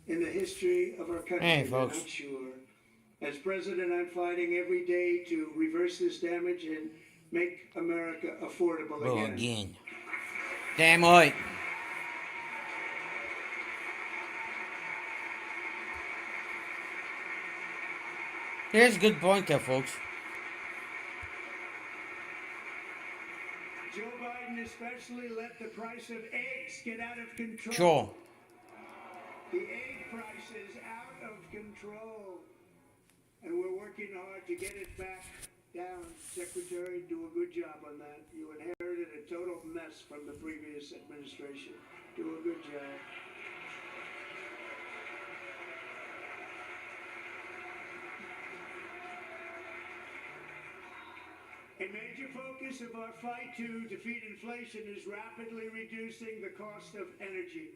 in the history of our country. Hey, folks. I'm sure. As president, I'm fighting every day to reverse this damage and make America affordable Bro, again. again. Damn right. Here's a good point there, folks. Joe Biden especially let the price of eggs get out of control. Sure. The egg price is out of control. And we're working hard to get it back down. Secretary, do a good job on that. You inherited a total mess from the previous administration. Do a good job. A major focus of our fight to defeat inflation is rapidly reducing the cost of energy.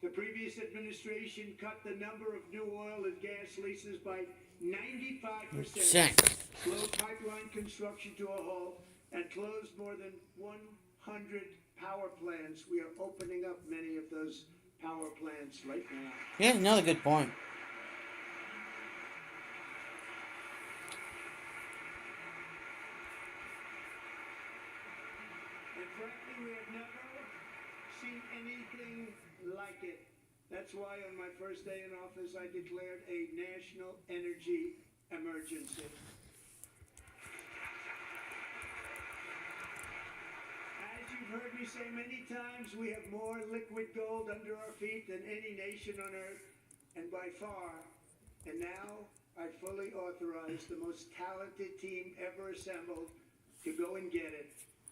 The previous administration cut the number of new oil and gas leases by 95%, slowed pipeline construction to a halt, and closed more than 100 power plants. We are opening up many of those power plants right now. Here's another good point. Frankly, we have never seen anything like it. That's why on my first day in office, I declared a national energy emergency. As you've heard me say many times, we have more liquid gold under our feet than any nation on earth, and by far. And now I fully authorize the most talented team ever assembled to go and get it.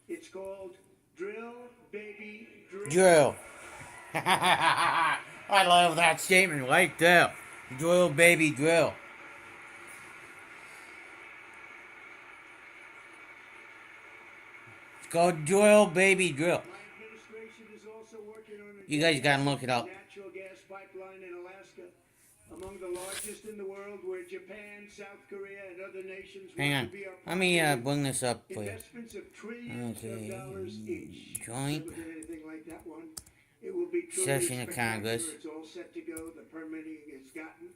It's called Drill, Baby, Drill. Drill. I love that statement right there. Drill, baby, drill. It's called drill, baby, drill. My administration is also working on You guys gotta look it up. natural gas pipeline in Alaska, among the largest in the world, where Japan, South Korea, and other nations Hang want on. to be our Let me partner. bring this up for you. Investments of trillions Okay. of dollars each. Joint Never did anything like that one. It will be truly session of spectacular. Congress. It's all set to go. The permitting is gotten.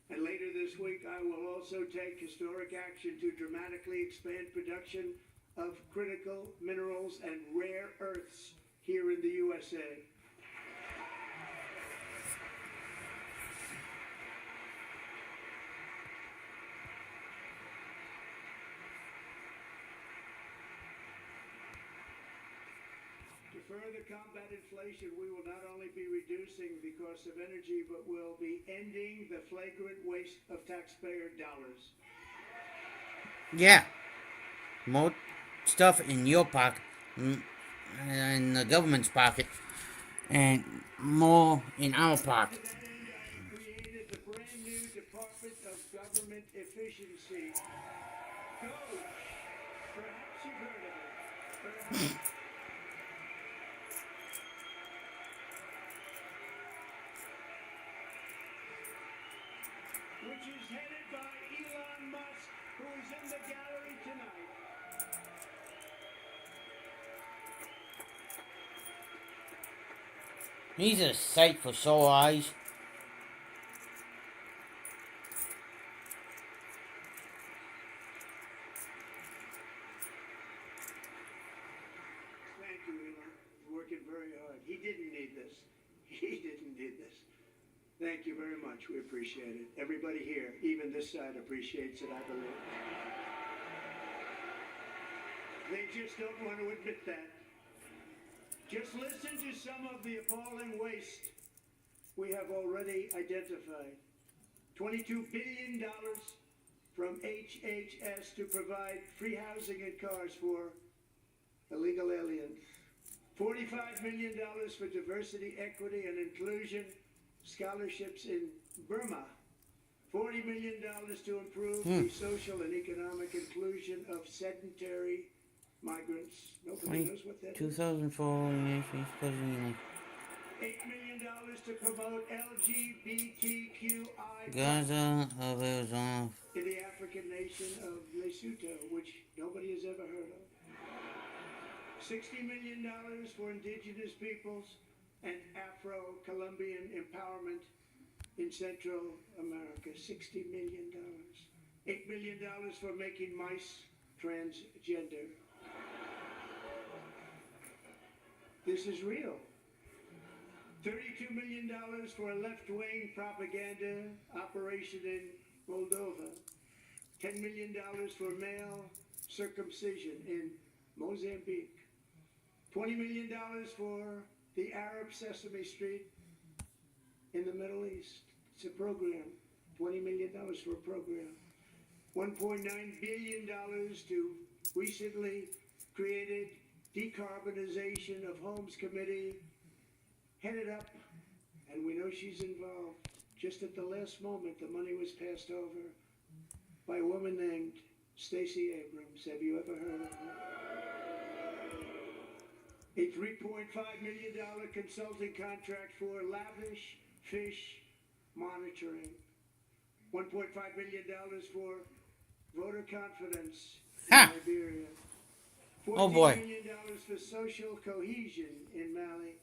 And later this week, I will also take historic action to dramatically expand production of critical minerals and rare earths here in the USA. To further combat inflation, we will not only be reducing the cost of energy, but we'll be ending the flagrant waste of taxpayer dollars. Yeah. More stuff in your pocket, in the government's pocket, and more in our pocket. To that end, I created the brand new Department of Government Efficiency. Code. Perhaps you've heard of it. Perhaps. Which is headed by Elon Musk, who is in the gallery tonight. He's a sight for sore eyes. Thank you, Elon. He's working very hard. He didn't need this. He didn't need this. Thank you very much. We appreciate it. Everybody here, even this side, appreciates it, I believe. They just don't want to admit that. Just listen to some of the appalling waste we have already identified. $22 billion from HHS to provide free housing and cars for illegal aliens. $45 million for diversity, equity, and inclusion scholarships in Burma. $40 million to improve the social and economic inclusion of sedentary migrants. Nobody knows what that is. 2004 Nations President. $8 million to promote LGBTQI Gaza of Arizona. in the African nation of Lesotho, which nobody has ever heard of. $60 million for indigenous peoples and Afro-Colombian empowerment. in Central America, $60 million. $8 million for making mice transgender. This is real. $32 million for a left-wing propaganda operation in Moldova. $10 million for male circumcision in Mozambique. $20 million for the Arab Sesame Street in the Middle East. It's a program. $20 million for a program. $1.9 billion to recently created Decarbonization of Homes Committee, headed up, and we know she's involved. Just at the last moment, the money was passed over by a woman named Stacey Abrams. Have you ever heard of her? A $3.5 million consulting contract for lavish fish monitoring. $1.5 million for voter confidence in Liberia. Oh boy. $14 million for social cohesion in Mali.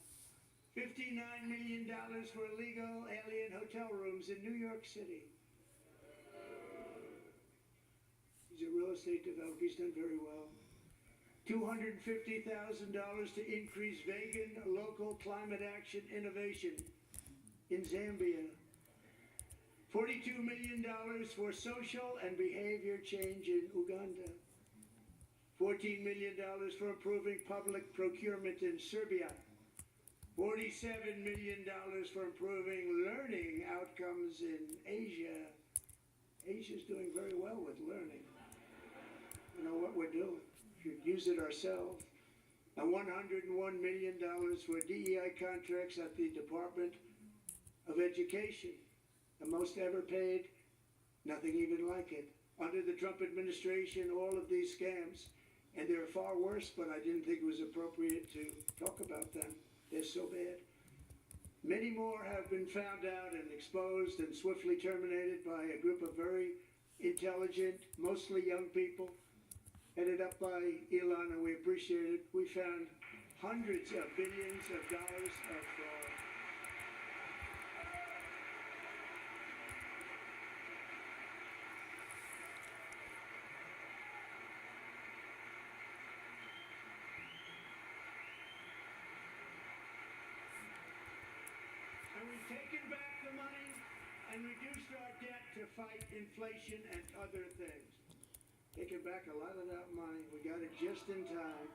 $59 million for illegal alien hotel rooms in New York City. He's a real estate developer. He's done very well. $250,000 to increase vegan local climate action innovation in Zambia. $42 million for social and behavior change in Uganda. $14 million for improving public procurement in Serbia. $47 million for improving learning outcomes in Asia. Asia's doing very well with learning. You know what we're doing. We should use it ourselves. And $101 million for DEI contracts at the Department of Education. The most ever paid, nothing even like it. Under the Trump administration, all of these scams, and they're far worse, but I didn't think it was appropriate to talk about them. They're so bad. Many more have been found out and exposed and swiftly terminated by a group of very intelligent, mostly young people, headed up by Elon, and we appreciate it. We found hundreds of billions of dollars of fraud. And we've taken back the money and reduced our debt to fight inflation and other things. Taking back a lot of that money. We got it just in time.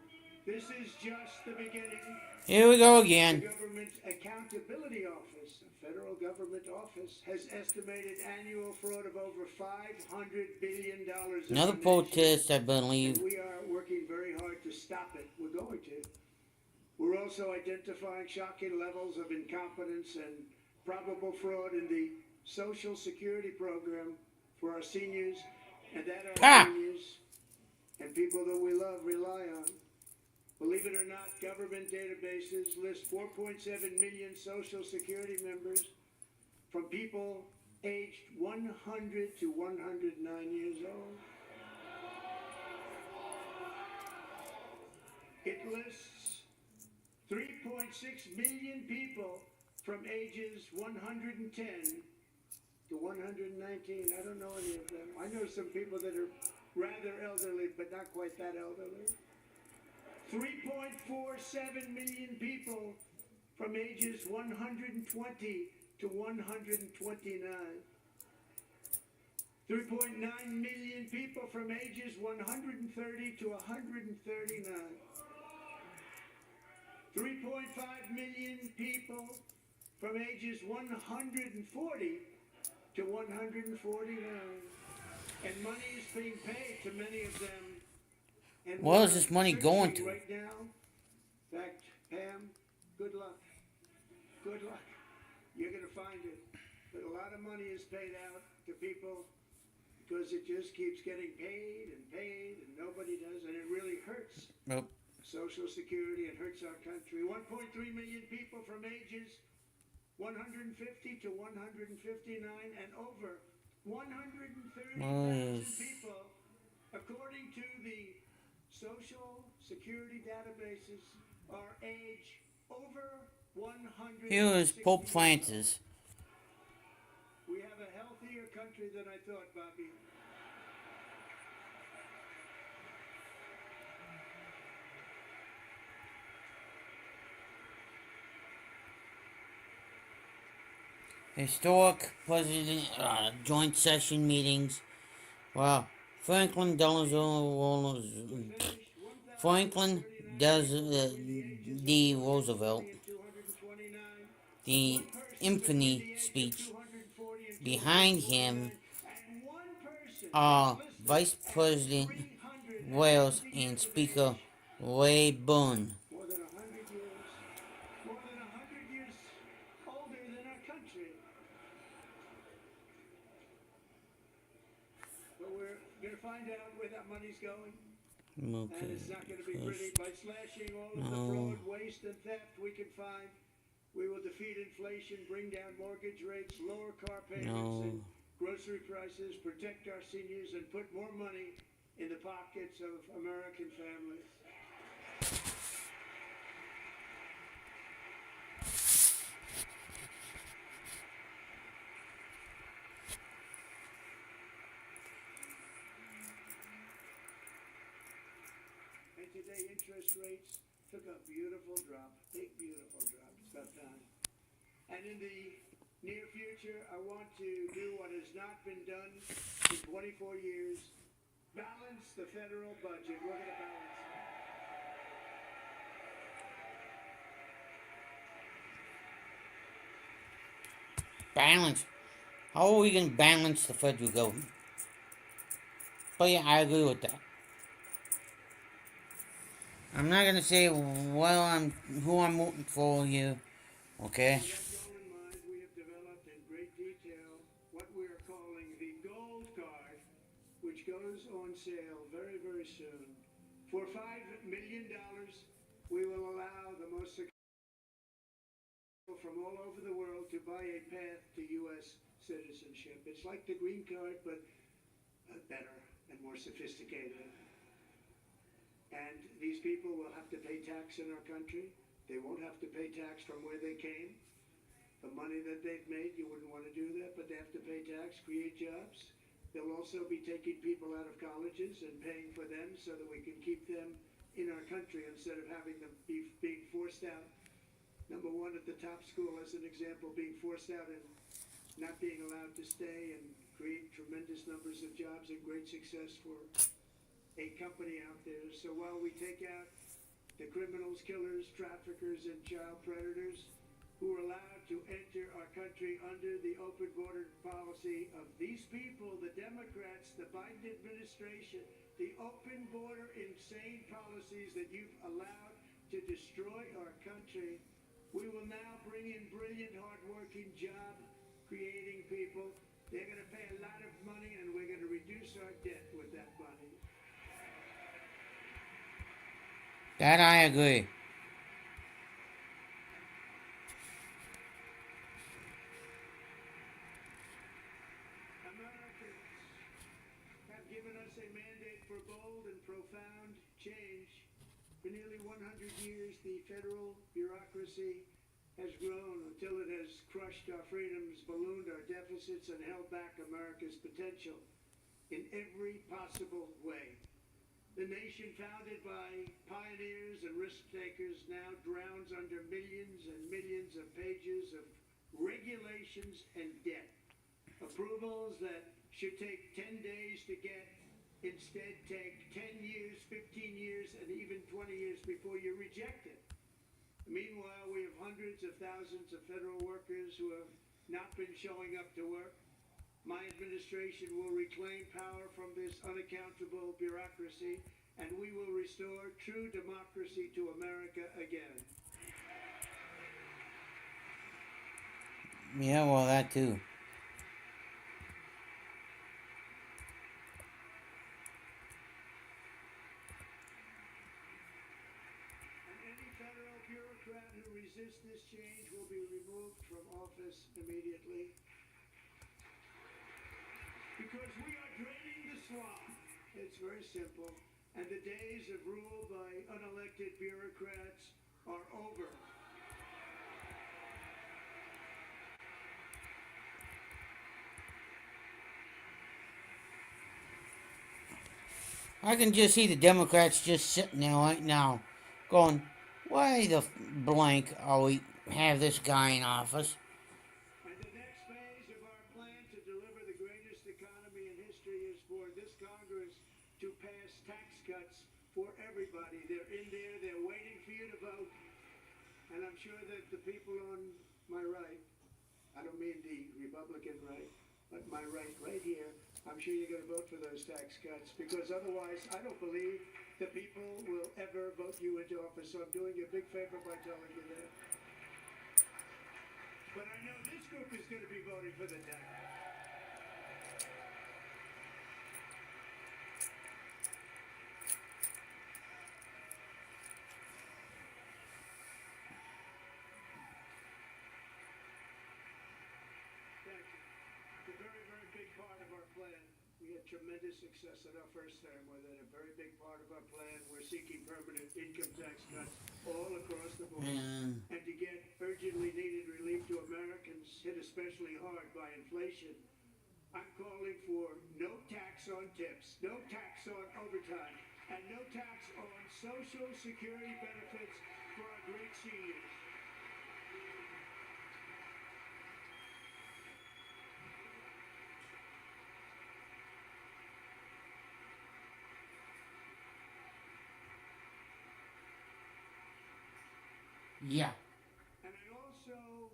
This is just the beginning. Here we go The again. Government Accountability Office, a federal government office, has estimated annual fraud of over $500 billion. in Another our nation. protest, I And believe. we are working very hard to stop it. We're going to. We're also identifying shocking levels of incompetence and probable fraud in the Social Security program for our seniors, and that our seniors and people that we love rely on. Believe it or not, government databases list 4.7 million Social Security members from people aged 100 to 109 years old. It lists 3.6 million people from ages 110 to 119. I don't know any of them. I know some people that are rather elderly, but not quite that elderly. 3.47 million people from ages 120 to 129. 3.9 million people from ages 130 to 139. 3.5 million people from ages 140 to 149. And money is being paid to many of them. And Where is we're this money searching going to? right now? In fact, Pam, good luck. Good luck. You're going to find it. But a lot of money is paid out to people because it just keeps getting paid and nobody does, and it really hurts Nope. Social Security. It hurts our country. 1.3 million people from ages 150 to 159, and over 130,000 people, according to the Social Security databases, are age over 100. Here is Pope Francis. happier country than I thought, Bobby. Historic president joint session meetings. Well, Franklin Delano Franklin D. Roosevelt, the infamy speech. Behind him are Vice President Wales and Speaker Rayburn. More than 100 years older than our country. But we're going to find out where that money's going. And it's not going to be pretty. By slashing all of the fraud, waste, and theft we can find, we will defeat inflation, bring down mortgage rates, lower car payments and grocery prices, protect our seniors, and put more money in the pockets of American families. And today interest rates took a beautiful drop, big beautiful drop. It's about time. And in the near future, I want to do what has not been done in 24 years, balance the federal budget. We're going to balance it. Balance. How are we going to balance the federal government? But yeah, I agree with that. I'm not gonna say who I'm voting for here, okay? With that goal in mind, we have developed in great detail what we are calling the Gold Card, which goes on sale very, very soon. For $5 million, we will allow the most successful from all over the world to buy a path to U.S. citizenship. It's like the green card, but better and more sophisticated. And these people will have to pay tax in our country. They won't have to pay tax from where they came. The money that they've made, you wouldn't want to do that, but they have to pay tax, create jobs. They'll also be taking people out of colleges and paying for them so that we can keep them in our country instead of having them being forced out. Number one at the top school, as an example, being forced out and not being allowed to stay and create tremendous numbers of jobs and great success for a company out there. So while we take out the criminals, killers, traffickers, and child predators who are allowed to enter our country under the open border policy of these people, the Democrats, the Biden administration, the open border insane policies that you've allowed to destroy our country, we will now bring in brilliant, hardworking, job-creating people. They're going to pay a lot of money, and we're going to reduce our debt with that money. That I agree. Americans have given us a mandate for bold and profound change. For nearly 100 years, the federal bureaucracy has grown until it has crushed our freedoms, ballooned our deficits, and held back America's potential in every possible way. The nation founded by pioneers and risk takers now drowns under millions and millions of pages of regulations and debt. Approvals that should take 10 days to get instead take 10 years, 15 years, and even 20 years before you reject it. Meanwhile, we have hundreds of thousands of federal workers who have not been showing up to work. My administration will reclaim power from this unaccountable bureaucracy, and we will restore true democracy to America again. Yeah, well, that too. And any federal bureaucrat who resists this change will be removed from office immediately. Because we are draining the swamp. It's very simple. And the days of rule by unelected bureaucrats are over. I can just see the Democrats just sitting there right now, going, "Why the blank are we have this guy in office?" And the next phase of our plan to deliver the greatest economy in history is for this Congress to pass tax cuts for everybody. They're in there, they're waiting for you to vote. And I'm sure that the people on my right, I don't mean the Republican right, but my right here, I'm sure you're going to vote for those tax cuts because otherwise I don't believe the people will ever vote you into office. So I'm doing you a big favor by telling you that. But I know this group is going to be voting for the tax. Thank you. It's a very, very big part of our plan. We had tremendous success in our first term with it. A very big part of our plan. We're seeking permanent income tax cuts all across the board. And And to get urgently needed relief to Americans hit especially hard by inflation, I'm calling for no tax on tips, no tax on overtime, and no tax on Social Security benefits for our great seniors. yeah, And I also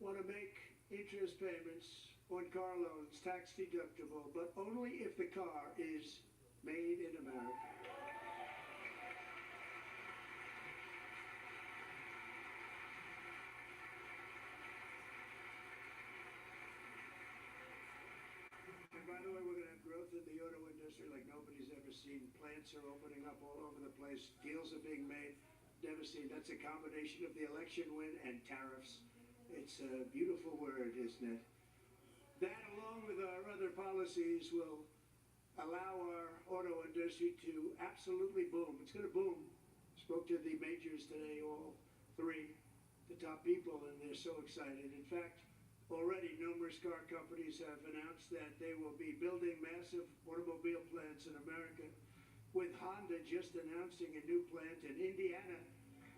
want to make interest payments on car loans tax deductible, but only if the car is made in America. And by the way, we're going to have growth in the auto industry like nobody's ever seen. Plants are opening up all over the place. Deals are being made. Never seen. That's a combination of the election win and tariffs. It's a beautiful word, isn't it? That, along with our other policies, will allow our auto industry to absolutely boom. It's going to boom. Spoke to the majors today, all three, the top people, and they're so excited. In fact, already numerous car companies have announced that they will be building massive automobile plants in America, with Honda just announcing a new plant in Indiana,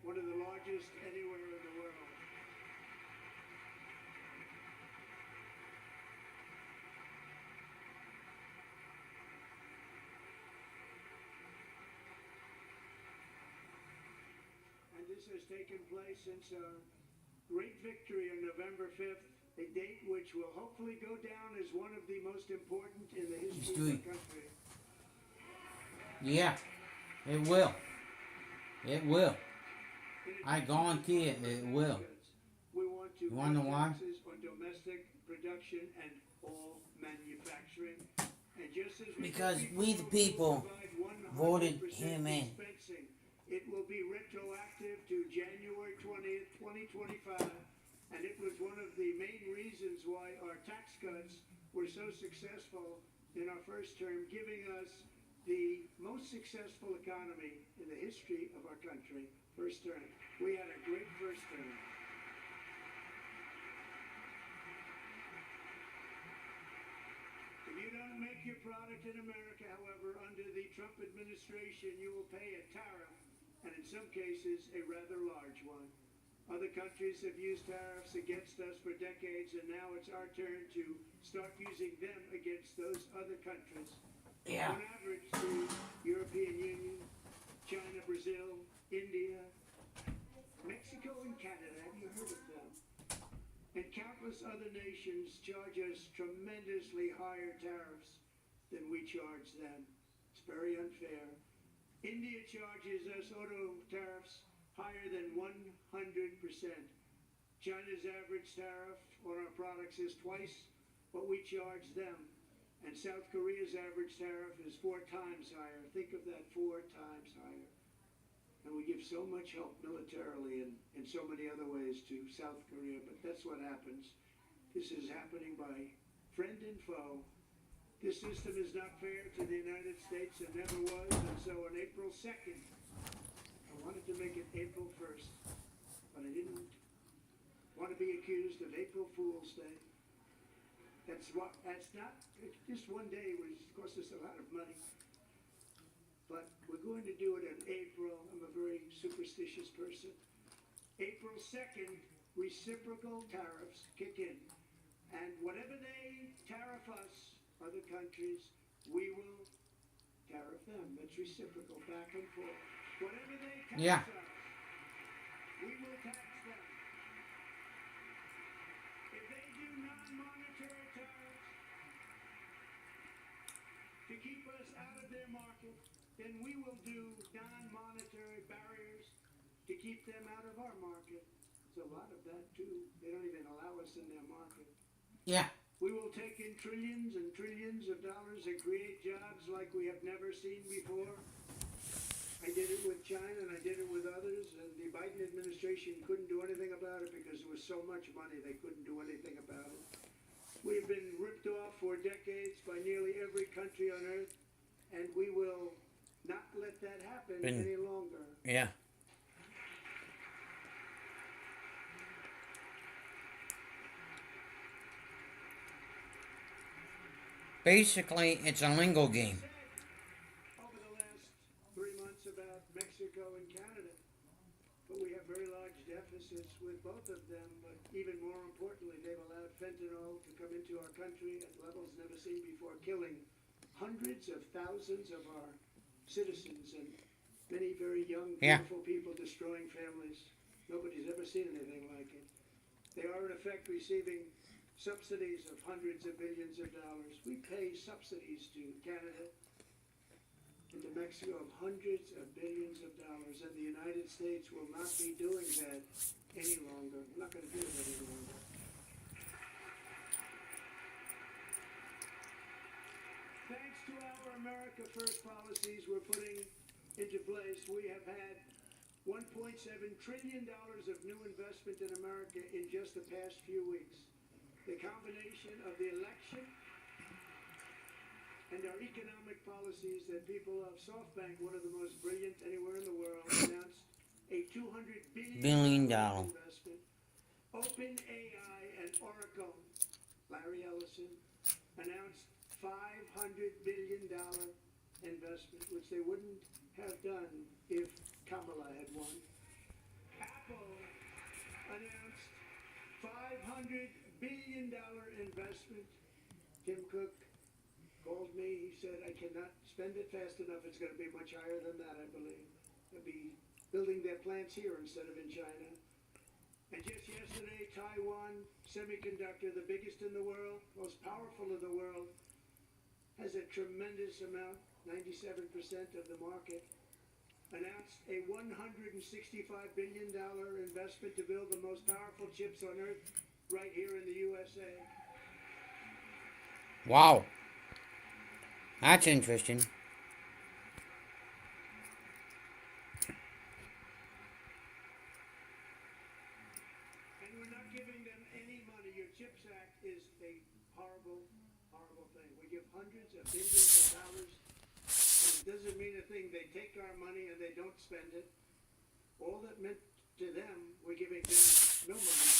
one of the largest anywhere in the world. And this has taken place since our great victory on November 5th, a date which will hopefully go down as one of the most important in the history of the country. yeah, it will. It will. In I addition to guarantee it, corporate it tax will. cuts, we want to You wanna know cut why? taxes on domestic production and all manufacturing. And just as Because did we the before, people we'll provide voted 100% him in. expensing. It will be retroactive to January 20th, 2025. And it was one of the main reasons why our tax cuts were so successful in our first term, giving us the most successful economy in the history of our country. First term. We had a great first term. If you don't make your product in America, however, under the Trump administration, you will pay a tariff, and in some cases, a rather large one. Other countries have used tariffs against us for decades, and now it's our turn to start using them against those other countries. Yeah. On average, the European Union, China, Brazil, India, Mexico, and Canada, have you heard of them? And countless other nations charge us tremendously higher tariffs than we charge them. It's very unfair. India charges us auto tariffs higher than 100%. China's average tariff on our products is twice what we charge them. And South Korea's average tariff is 4 times higher. Think of that, 4 times higher. And we give so much help militarily and in so many other ways to South Korea, but that's what happens. This is happening by friend and foe. This system is not fair to the United States and never was, and so on April 2nd, I wanted to make it April 1st, but I didn't want to be accused of April Fool's Day. That's not, just one day was cost us a lot of money. but we're going to do it in April. I'm a very superstitious person. April 2nd, reciprocal tariffs kick in. And whatever they tariff us, other countries, we will tariff them. It's reciprocal, back and forth. Whatever they tax Yeah. us, we will tax them. If they do non-monetary tariffs to keep us out of their market, then we will do non-monetary barriers to keep them out of our market. There's a lot of that too. They don't even allow us in their market. Yeah. We will take in trillions and trillions of dollars and create jobs like we have never seen before. I did it with China and I did it with others, and the Biden administration couldn't do anything about it because there was so much money they couldn't do anything about it. We've been ripped off for decades by nearly every country on earth, and we will not let that happen any longer. Yeah. Basically, it's a lingo game. Over the last 3 months about Mexico and Canada, but we have very large deficits with both of them. But even more importantly, they've allowed fentanyl to come into our country at levels never seen before, killing hundreds of thousands of our citizens and many very young, beautiful people, destroying families. Nobody's ever seen anything like it. They are in effect receiving subsidies of hundreds of billions of dollars. We pay subsidies to Canada and to Mexico of hundreds of billions of dollars, and the United States will not be doing that any longer. We're not going to do it any longer. Thanks to our America First policies we're putting into place, we have had $1.7 trillion of new investment in America in just the past few weeks. The combination of the election and our economic policies that people of SoftBank, one of the most brilliant anywhere in the world, announced a $200 billion investment. OpenAI and Oracle, Larry Ellison, announced $500 billion investment, which they wouldn't have done if Kamala had won. Apple announced $500 billion investment. Tim Cook called me. He said, I cannot spend it fast enough. It's going to be much higher than that, I believe. They'll be building their plants here instead of in China. And just yesterday, Taiwan Semiconductor, the biggest in the world, most powerful in the world, has a tremendous amount, 97% of the market, announced a $165 billion investment to build the most powerful chips on earth right here in the USA. Wow. That's interesting. And we're not giving them any money. Your CHIPS Act is a horrible, horrible thing. We give hundreds of billions of dollars, and it doesn't mean a thing. They take our money and they don't spend it. All that meant to them, we're giving them no money.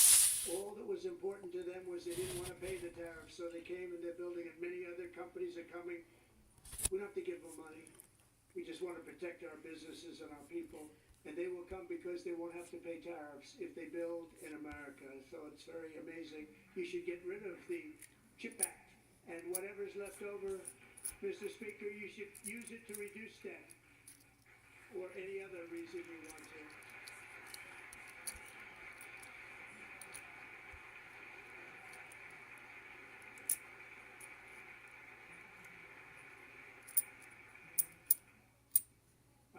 All that was important to them was they didn't want to pay the tariffs, so they came and they're building, and many other companies are coming. We don't have to give them money. We just want to protect our businesses and our people, and they will come because they won't have to pay tariffs if they build in America. So it's very amazing. You should get rid of the CHIP Act, and whatever's left over, Mr. Speaker, you should use it to reduce debt or any other reason you want to.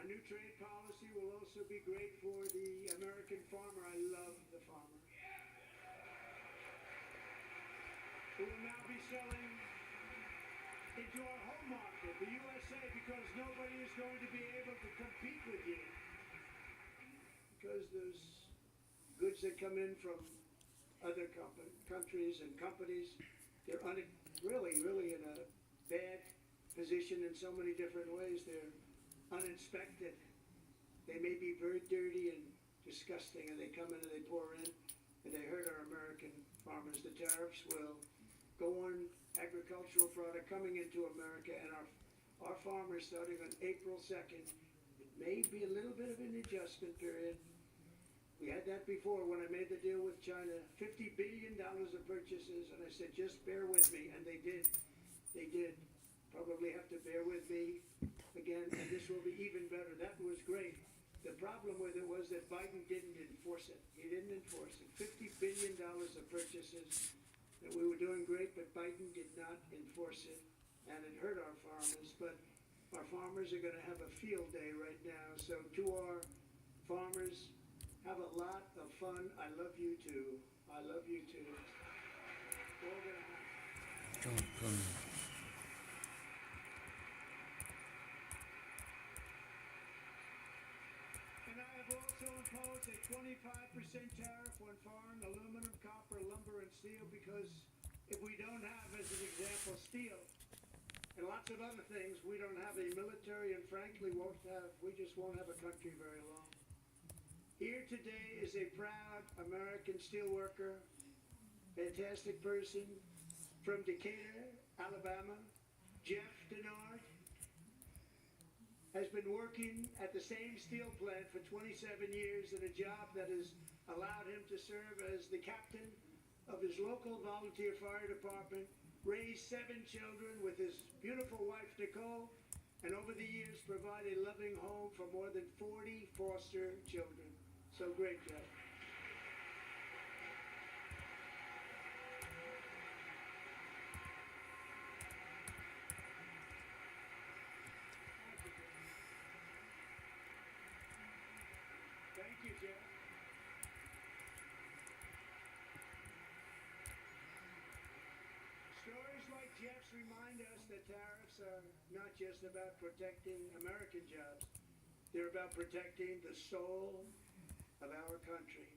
Our new trade policy will also be great for the American farmer. I love the farmer. Who will now be selling into our home market, the USA, because nobody is going to be able to compete with you. Because there's goods that come in from other countries and companies. They're really in a bad position in so many different ways. They're uninspected. They may be very dirty and disgusting, and they come in and they pour in, and they hurt our American farmers. The tariffs will go on agricultural product coming into America, and our farmers starting on April 2nd. It may be a little bit of an adjustment period. We had that before when I made the deal with China, $50 billion of purchases, and I said, just bear with me, and they did. They did. Probably have to bear with me again, and this will be even better. That was great. The problem with it was that Biden didn't enforce it. He didn't enforce it. $50 billion of purchases that we were doing great, but Biden did not enforce it, and it hurt our farmers. But our farmers are going to have a field day right now. So to our farmers, have a lot of fun. I love you too. I love you too. We're all gonna have. And I have also imposed a 25% tariff on foreign aluminum, copper, lumber, and steel because if we don't have, as an example, steel and lots of other things, we don't have a military and frankly we just won't have a country very long. Here today is a proud American steelworker, fantastic person from Decatur, Alabama. Jeff Denard has been working at the same steel plant for 27 years in a job that has allowed him to serve as the captain of his local volunteer fire department, raised 7 children with his beautiful wife Nicole, and over the years provide a loving home for more than 40 foster children. So great, Jeff. Thank you, Jeff. Stories like Jeff's remind us that tariffs are not just about protecting American jobs. They're about protecting the soul of our country.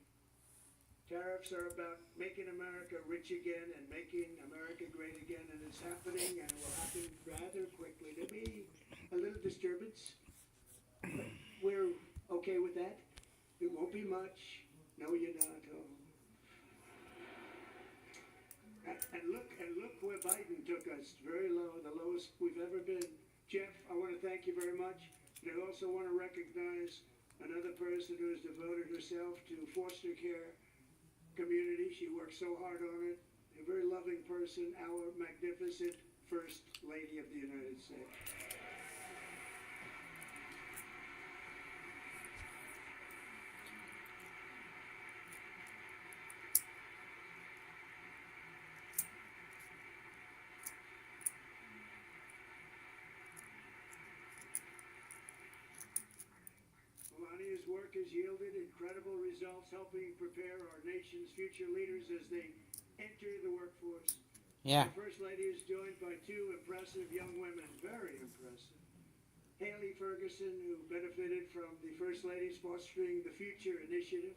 Tariffs are about making America rich again and making America great again, and it's happening, and it will happen rather quickly. There'll be a little disturbance. We're okay with that. It won't be much. No, you're not. Oh. And look where Biden took us. Very low, the lowest we've ever been. Jeff, I want to thank you very much. And I also want to recognize another person who has devoted herself to foster care community. She works so hard on it. A very loving person, our magnificent First Lady of the United States. Melania's work has yielded incredible results, helping prepare our nation's future leaders as they enter the workforce. Yeah. The First Lady is joined by 2 impressive young women, very impressive. Haley Ferguson, who benefited from the First Lady's Fostering the Future initiative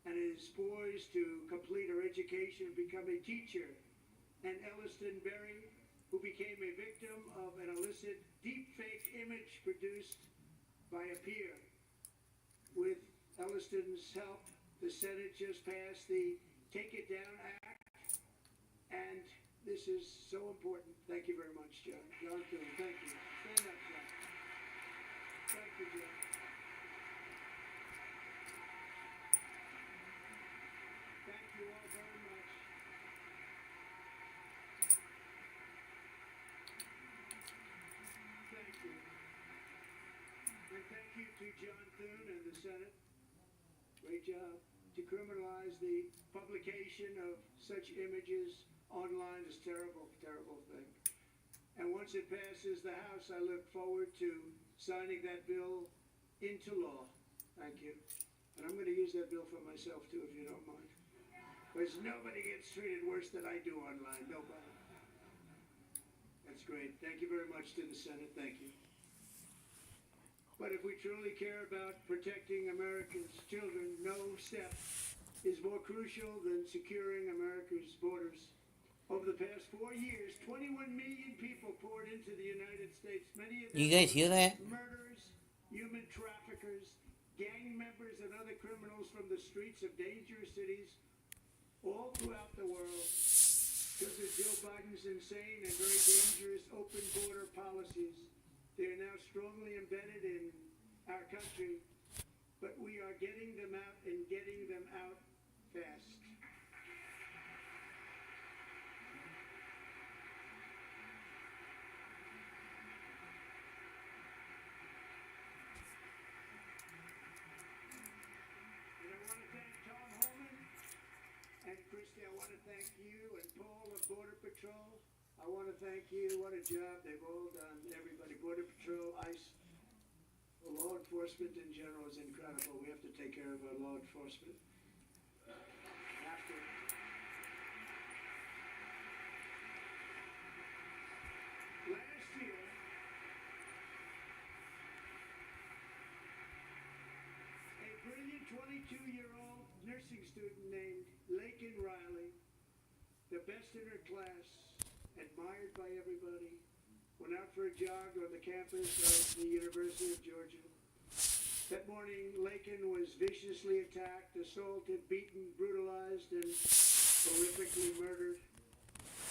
and is poised to complete her education and become a teacher. And Elliston Berry, who became a victim of an illicit deepfake image produced by a peer. With Elliston's help, the Senate just passed the Take It Down Act, and this is so important. Thank you very much, John. John Thune, thank you. Stand up, John. Thank you, John. Thank you all very much. Thank you. And thank you to John Thune and the Senate. Great job. To criminalize the publication of such images online is terrible, terrible thing. And once it passes the House, I look forward to signing that bill into law. Thank you. And I'm going to use that bill for myself too, if you don't mind. Because nobody gets treated worse than I do online. Nobody. That's great. Thank you very much to the Senate. Thank you. But if we truly care about protecting America's children, no step is more crucial than securing America's borders. Over the past 4 years, 21 million people poured into the United States. Many of them You guys hear that? murderers, human traffickers, gang members, and other criminals from the streets of dangerous cities all throughout the world because of Joe Biden's insane and very dangerous open border policies. They are now strongly embedded in our country, but we are getting them out and getting them out fast. And I want to thank Tom Holman and Christy. I want to thank you and Paul of Border Patrol. I want to thank you. What a job they've all done. Everybody, Border Patrol, ICE, law enforcement in general is incredible. We have to take care of our law enforcement. Have to. Last year, a brilliant 22-year-old nursing student named Lakin Riley, the best in her class, admired by everybody, went out for a jog on the campus of the University of Georgia. That morning, Lakin was viciously attacked, assaulted, beaten, brutalized, and horrifically murdered.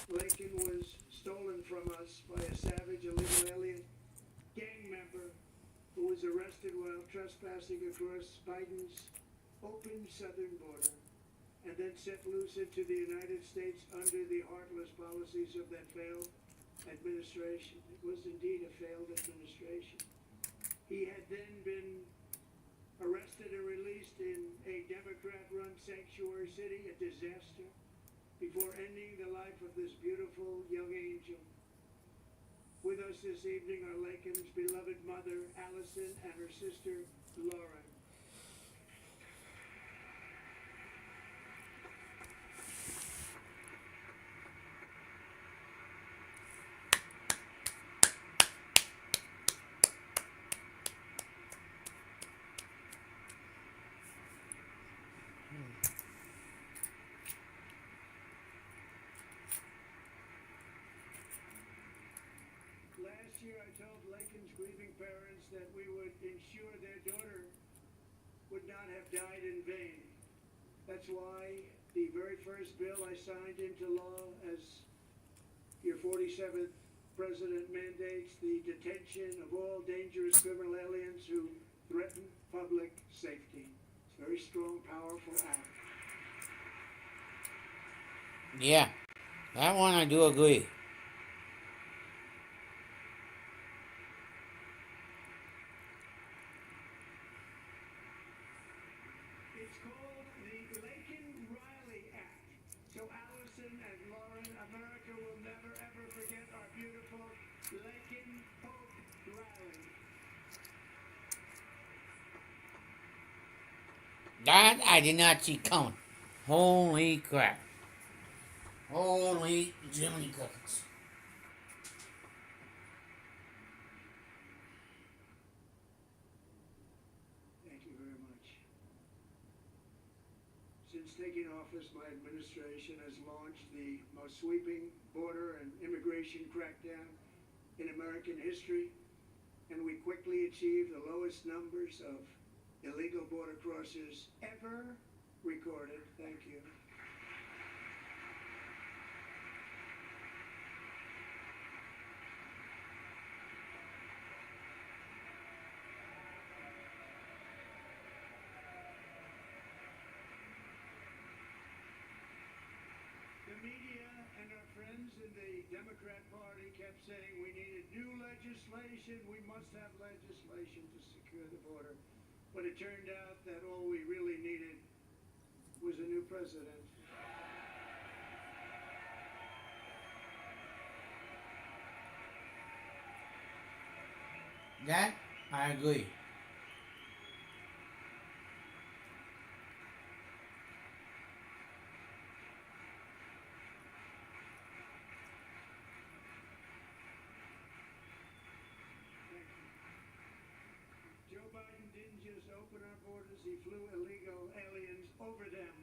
Lakin was stolen from us by a savage illegal alien gang member who was arrested while trespassing across Biden's open southern border and then set loose into the United States under the heartless policies of that failed administration. It was indeed a failed administration. He had then been arrested and released in a Democrat-run sanctuary city, a disaster, before ending the life of this beautiful young angel. With us this evening are Lakin's beloved mother, Allison, and her sister, Lauren. Last year, I told Lakin's grieving parents that we would ensure their daughter would not have died in vain. That's why the very first bill I signed into law as your 47th president mandates the detention of all dangerous criminal aliens who threaten public safety. It's a very strong, powerful act. Yeah, that one I do agree. It's called the Lakin-Riley Act. So Allison and Lauren, America will never ever forget our beautiful Lakin Pope Riley. That I did not see coming. Holy crap. Holy Jiminy Crickets. Thank you very much. Since taking office, my administration has launched the most sweeping border and immigration crackdown in American history, and we quickly achieved the lowest numbers of illegal border crossers ever recorded. Thank you. The media and our friends in the Democrat Party kept saying we needed new legislation, we must have legislation to secure the border. But it turned out that all we really needed was a new president. That I agree. Joe Biden didn't just open our borders, he flew illegal aliens over them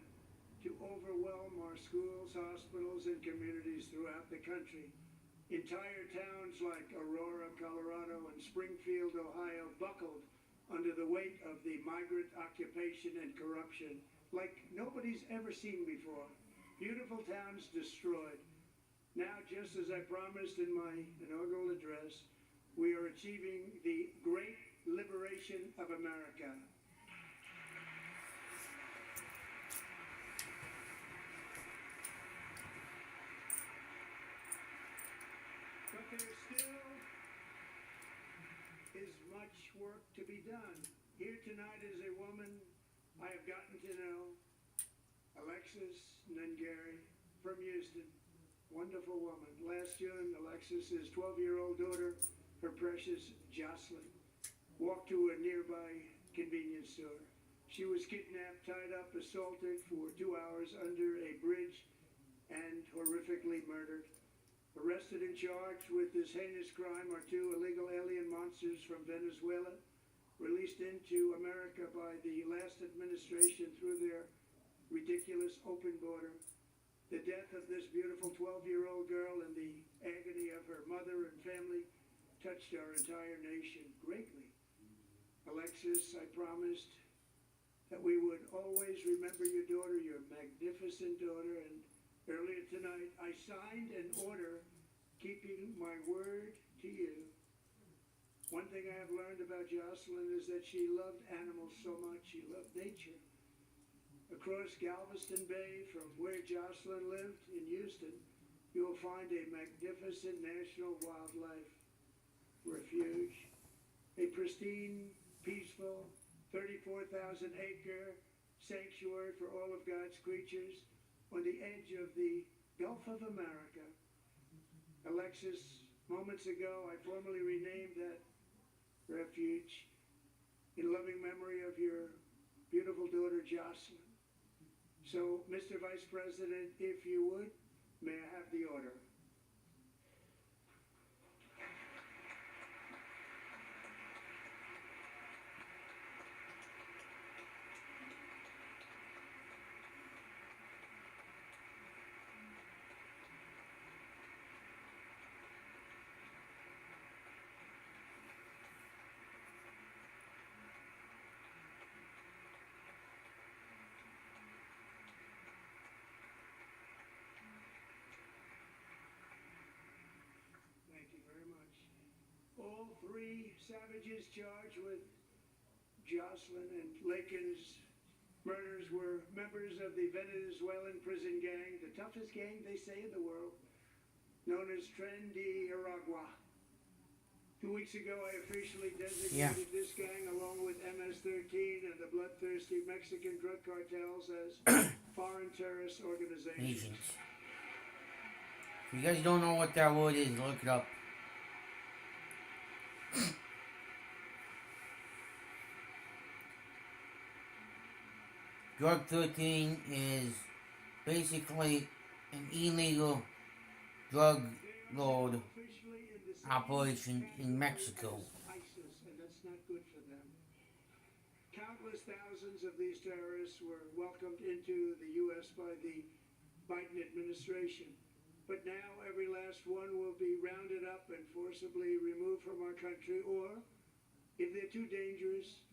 to overwhelm our schools, hospitals, and communities throughout the country. Entire towns like Aurora, Colorado, and Springfield, Ohio buckled under the weight of the migrant occupation and corruption like nobody's ever seen before. Beautiful towns destroyed. Now, just as I promised in my inaugural address, we are achieving the great liberation of America. But there still is much work to be done. Here tonight is a woman I have gotten to know, Alexis Nungari from Houston. Wonderful woman. Last June, Alexis's 12-year-old daughter, her precious Jocelyn, walked to a nearby convenience store. She was kidnapped, tied up, assaulted for 2 hours under a bridge, and horrifically murdered. Arrested and charged with this heinous crime are two illegal alien monsters from Venezuela, released into America by the last administration through their ridiculous open border. The death of this beautiful 12-year-old girl and the agony of her mother and family touched our entire nation greatly. Alexis, I promised that we would always remember your daughter, your magnificent daughter, and earlier tonight I signed an order keeping my word to you. One thing I have learned about Jocelyn is that she loved animals so much. She loved nature. Across Galveston Bay, from where Jocelyn lived in Houston, you will find a magnificent national wildlife refuge, a pristine, peaceful, 34,000-acre sanctuary for all of God's creatures on the edge of the Gulf of America. Alexis, moments ago, I formally renamed that refuge in loving memory of your beautiful daughter, Jocelyn. So, Mr. Vice President, if you would, may I have the order? All three savages charged with Jocelyn and Lakin's murders were members of the Venezuelan prison gang, the toughest gang they say in the world, known as Tren de Aragua. 2 weeks ago, I officially designated this gang, along with MS-13 and the bloodthirsty Mexican drug cartels, as foreign terrorist organizations. If you guys don't know what that word is, look it up. Drug 13 is basically an illegal drug lord operation in Mexico. ISIS, and that's not good for them. Countless thousands of these terrorists were welcomed into the U.S. by the Biden administration. But now every last one will be rounded up and forcibly removed from our country, or, if they're too dangerous,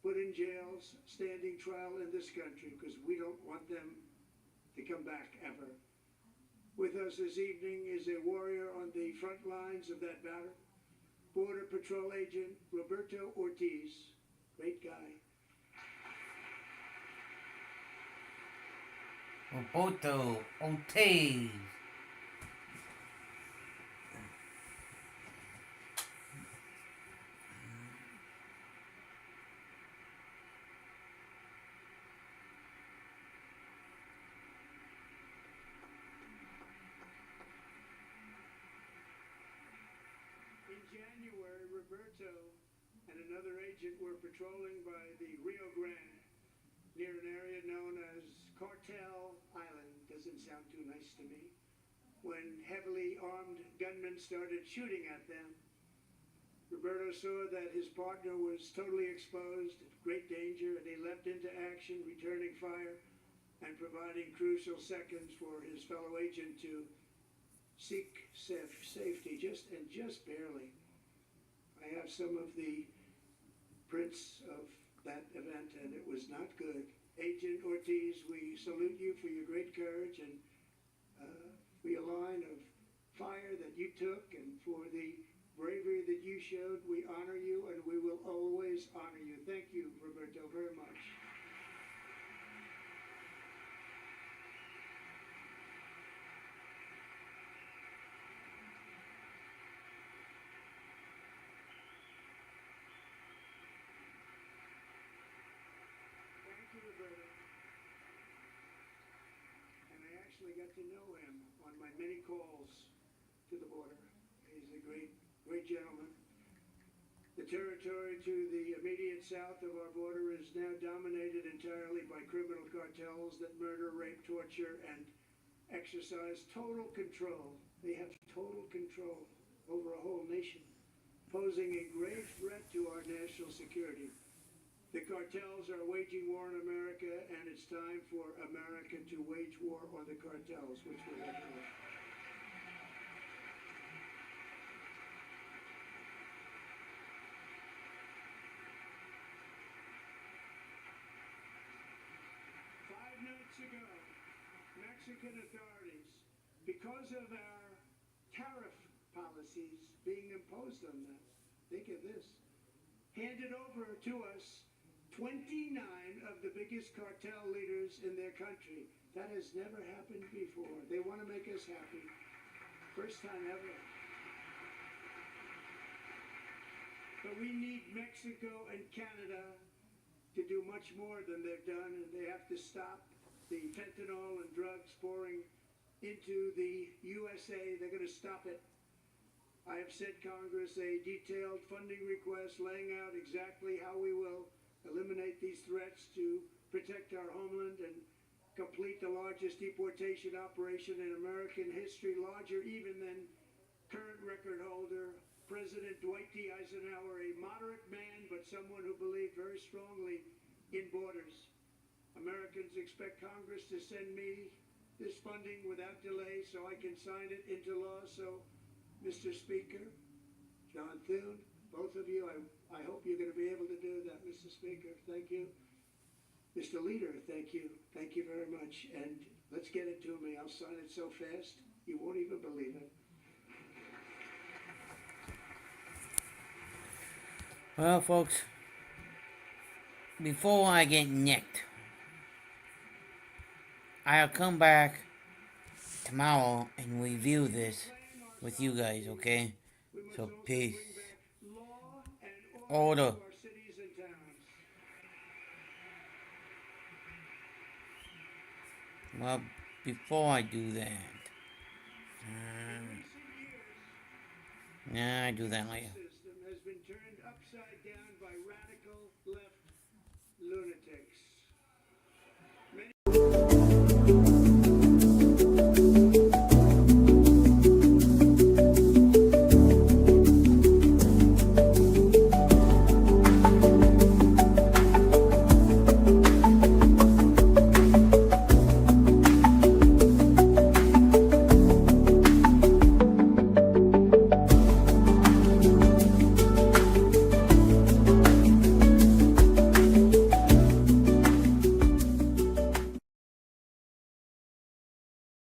put in jails, standing trial in this country, because we don't want them to come back ever. With us this evening is a warrior on the front lines of that battle, Border Patrol Agent Roberto Ortiz. Great guy. Roberto Ortiz. January, Roberto and another agent were patrolling by the Rio Grande, near an area known as Cartel Island. Doesn't sound too nice to me. When heavily armed gunmen started shooting at them, Roberto saw that his partner was totally exposed, at great danger, and he leapt into action, returning fire and providing crucial seconds for his fellow agent to seek safety, just barely. I have some of the prints of that event, and it was not good. Agent Ortiz, we salute you for your great courage and for your line of fire that you took, and for the bravery that you showed. We honor you, and we will always honor you. Thank you, Roberto, very much. Thank you, Roberto. And I actually got to know him on my many calls to the border. He's a great, great gentleman. The territory to the immediate south of our border is now dominated entirely by criminal cartels that murder, rape, torture, and exercise total control. They have total control over a whole nation, posing a grave threat to our national security. The cartels are waging war on America, and it's time for America to wage war on the cartels, which we have done. Ago, Mexican authorities, because of our tariff policies being imposed on them, think of this, handed over to us 29 of the biggest cartel leaders in their country. That has never happened before. They want to make us happy. First time ever. But we need Mexico and Canada to do much more than they've done, and they have to stop the fentanyl and drugs pouring into the USA. They're going to stop it. I have sent Congress a detailed funding request laying out exactly how we will eliminate these threats to protect our homeland and complete the largest deportation operation in American history, larger even than current record holder President Dwight D. Eisenhower, a moderate man but someone who believed very strongly in borders. Americans expect Congress to send me this funding without delay so I can sign it into law. So, Mr. Speaker, John Thune, both of you, I hope you're going to be able to do that, Mr. Speaker. Thank you. Mr. Leader, thank you. Thank you very much. And let's get it to me. I'll sign it so fast, you won't even believe it. Well, folks, before I get nicked, I'll come back tomorrow and review this with you guys, okay? So, peace. Order. Well, before I do that, I do that later. System has been turned upside down by